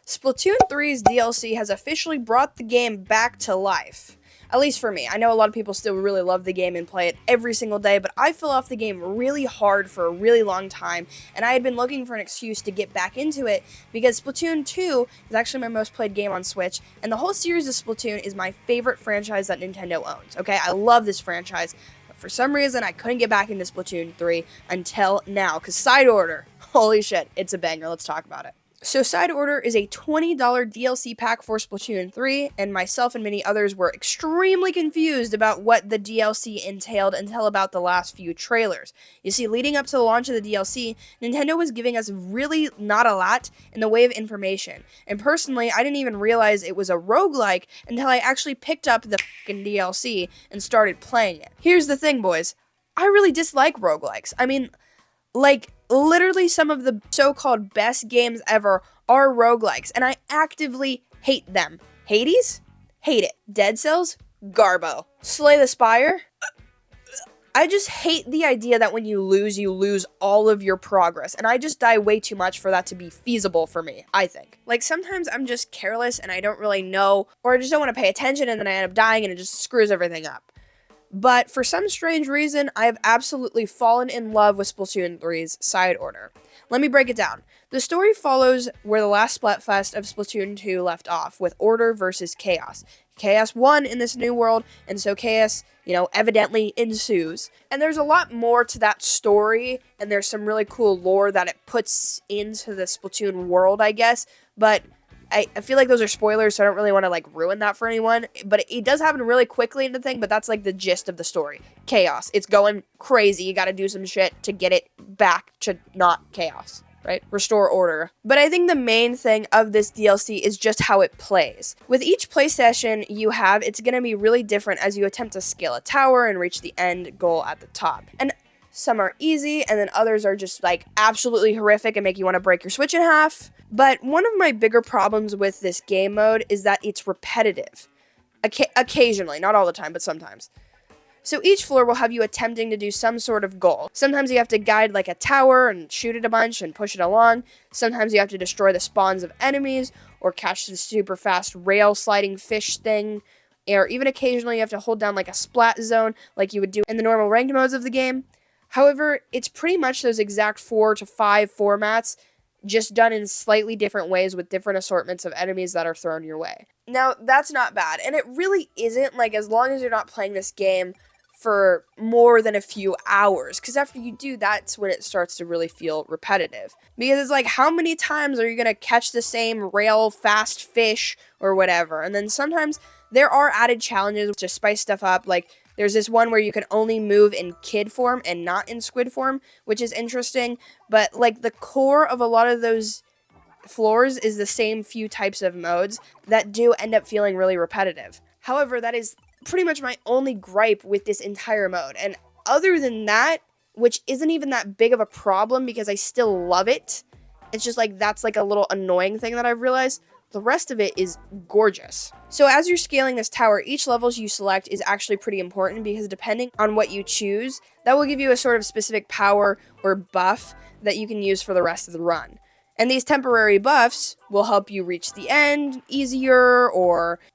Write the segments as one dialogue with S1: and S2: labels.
S1: Splatoon 3's DLC has officially brought the game back to life. At least for me. I know a lot of people still really love the game and play it every single day, but I fell off the game really hard for a really long time, and I had been looking for an excuse to get back into it because Splatoon 2 is actually my most played game on Switch, and the whole series of Splatoon is my favorite franchise that Nintendo owns, okay? I love this franchise, but for some reason I couldn't get back into Splatoon 3 until now, because Side Order, holy shit, it's a banger. Let's talk about it. So Side Order is a $20 DLC pack for Splatoon 3, and myself and many others were extremely confused about what the DLC entailed until about the last few trailers. You see, leading up to the launch of the DLC, Nintendo was giving us really not a lot in the way of information. And personally, I didn't even realize it was a roguelike until I actually picked up the fucking DLC and started playing it. Here's the thing, boys. I really dislike roguelikes. I mean, literally some of the so-called best games ever are roguelikes, and I actively hate them. Hades? Hate it. Dead Cells? Garbo. Slay the Spire? I just hate the idea that when you lose all of your progress, and I just die way too much for that to be feasible for me, I think. Like, sometimes I'm just careless and I don't really know, or I just don't want to pay attention and then I end up dying and it just screws everything up. But for some strange reason, I have absolutely fallen in love with Splatoon 3's Side Order. Let me break it down. The story follows where the last Splatfest of Splatoon 2 left off, with Order versus Chaos. Chaos won in this new world, and so Chaos, evidently ensues. And there's a lot more to that story, and there's some really cool lore that it puts into the Splatoon world, I guess, but I feel like those are spoilers, so I don't really want to, ruin that for anyone. But it does happen really quickly in the thing, but that's, the gist of the story. Chaos. It's going crazy. You gotta do some shit to get it back to not chaos, right? Restore order. But I think the main thing of this DLC is just how it plays. With each play session you have, it's gonna be really different as you attempt to scale a tower and reach the end goal at the top. And some are easy, and then others are just, absolutely horrific and make you want to break your Switch in half. But one of my bigger problems with this game mode is that it's repetitive. Occasionally, not all the time, but sometimes. So each floor will have you attempting to do some sort of goal. Sometimes you have to guide a tower and shoot it a bunch and push it along. Sometimes you have to destroy the spawns of enemies or catch the super fast rail sliding fish thing. Or even occasionally you have to hold down a splat zone like you would do in the normal ranked modes of the game. However, it's pretty much those exact 4 to 5 formats, just done in slightly different ways with different assortments of enemies that are thrown your way. Now, that's not bad, and it really isn't, as long as you're not playing this game for more than a few hours, because after you do, that's when it starts to really feel repetitive. Because it's how many times are you going to catch the same rail fast fish or whatever? And then sometimes there are added challenges to spice stuff up, there's this one where you can only move in kid form and not in squid form, which is interesting. But, the core of a lot of those floors is the same few types of modes that do end up feeling really repetitive. However, that is pretty much my only gripe with this entire mode. And other than that, which isn't even that big of a problem because I still love it, it's just that's a little annoying thing that I've realized. The rest of it is gorgeous. So as you're scaling this tower, each level you select is actually pretty important because depending on what you choose, that will give you a sort of specific power or buff that you can use for the rest of the run. And these temporary buffs will help you reach the end easier,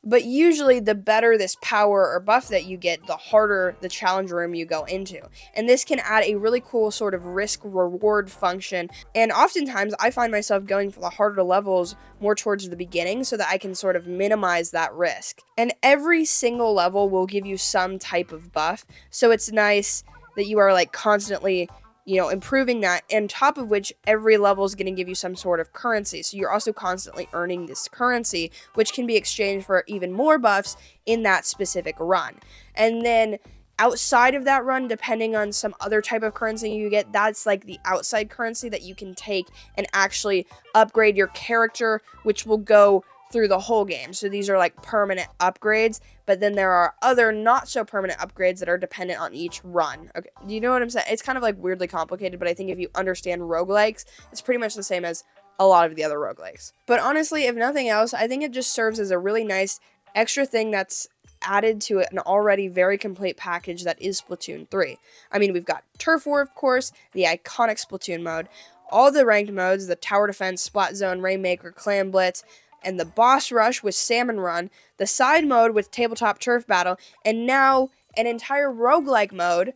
S1: but usually the better this power or buff that you get, the harder the challenge room you go into. And this can add a really cool sort of risk-reward function, and oftentimes I find myself going for the harder levels more towards the beginning so that I can sort of minimize that risk. And every single level will give you some type of buff, so it's nice that you are constantly improving that, and top of which every level is going to give you some sort of currency. So you're also constantly earning this currency, which can be exchanged for even more buffs in that specific run. And then outside of that run, depending on some other type of currency you get, that's the outside currency that you can take and actually upgrade your character, which will go through the whole game. So these are permanent upgrades, but then there are other not so permanent upgrades that are dependent on each run. Okay, do you know what I'm saying? It's kind of weirdly complicated, but I think if you understand roguelikes, it's pretty much the same as a lot of the other roguelikes. But honestly, if nothing else, I think it just serves as a really nice extra thing that's added to an already very complete package that is Splatoon 3. I mean, we've got Turf War, of course, the iconic Splatoon mode, all the ranked modes, the Tower Defense, Splat Zone, Rainmaker, Clan Blitz, and the Boss Rush with Salmon Run, the side mode with Tabletop Turf Battle, and now an entire roguelike mode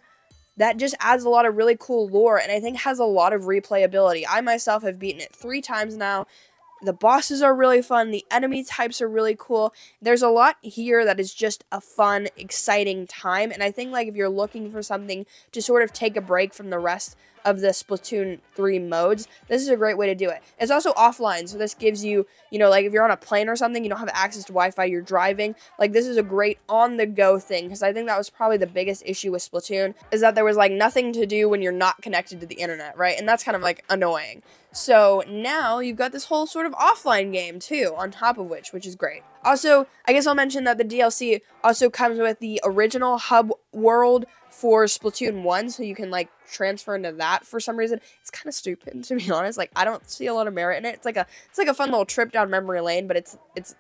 S1: that just adds a lot of really cool lore and I think has a lot of replayability. I myself have beaten it 3 times now. The bosses are really fun. The enemy types are really cool. There's a lot here that is just a fun, exciting time. And I think, like, if you're looking for something to sort of take a break from the rest of the Splatoon 3 modes, this is a great way to do it. It's also offline, so this gives you, like, if you're on a plane or something, you don't have access to Wi-Fi, you're driving. Like, this is a great on-the-go thing, because I think that was probably the biggest issue with Splatoon, is that there was, like, nothing to do when you're not connected to the internet, right? And that's kind of, like, annoying. So now you've got this whole sort of offline game too, on top of which is great. Also, I guess I'll mention that the DLC also comes with the original hub world for Splatoon 1, so you can like transfer into that for some reason. It's kind of stupid, to be honest. Like, I don't see a lot of merit in it. It's like a fun little trip down memory lane, but it's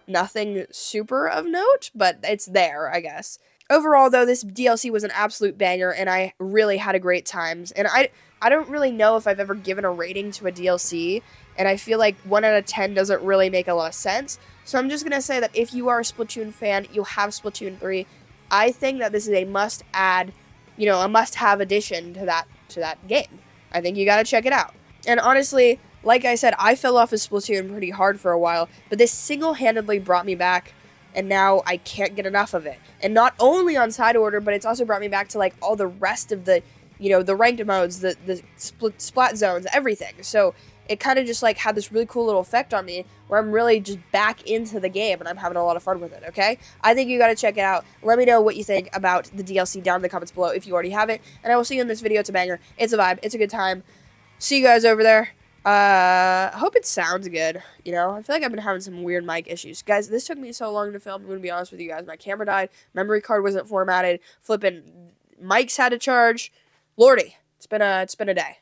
S1: nothing super of note, but it's there, I guess. Overall, though, this DLC was an absolute banger, and I really had a great time. And I don't really know if I've ever given a rating to a DLC, and I feel like 1 out of 10 doesn't really make a lot of sense. So I'm just going to say that if you are a Splatoon fan, you'll have Splatoon 3. I think that this is a must-add, a must-have addition to that game. I think you got to check it out. And honestly, like I said, I fell off of Splatoon pretty hard for a while, but this single-handedly brought me back, and now I can't get enough of it. And not only on side order, but it's also brought me back to like all the rest of the, the ranked modes, the splat zones, everything. So it kind of just like had this really cool little effect on me where I'm really just back into the game and I'm having a lot of fun with it, okay? I think you got to check it out. Let me know what you think about the DLC down in the comments below if you already have it. And I will see you in this video. It's a banger. It's a vibe. It's a good time. See you guys over there. I hope it sounds good, I feel like I've been having some weird mic issues. Guys, this took me so long to film, I'm gonna be honest with you guys. My camera died, memory card wasn't formatted, flipping mics had to charge. Lordy, it's been a day.